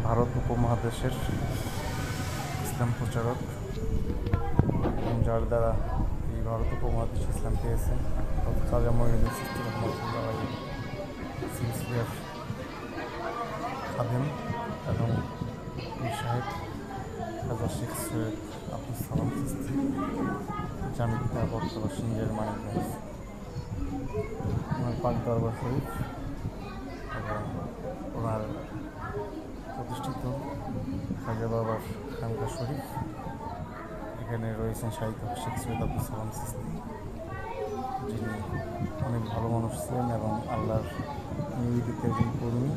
ভারত উপমহাদেশের ইসলাম প্রচারক, যার দ্বারা এই ভারত উপমহাদেশ ইসলাম পেয়েছেন খাজা মঈনুদ্দিন চিশতি রহমাতুল্লাহ আলাইহি সিলসিলার খাদেম এবং পীর সাহেব খাজা শেখ সৈয়দ আব্দুল সালাম চিশতি জামিতা বটতলা সিংহের মানিকগঞ্জ। ওনার পাক দরবার শরীফ এবং ওনার প্রতিষ্ঠিত খাজা বাবার খানকা শরীফ, এখানে রয়েছেন শাহিদ শেখ সৈয়দ আব্দুল সালাম চিশতি, যিনি অনেক ভালো মানুষ ছিলেন এবং আল্লাহর নিবেদিত একজন কর্মী।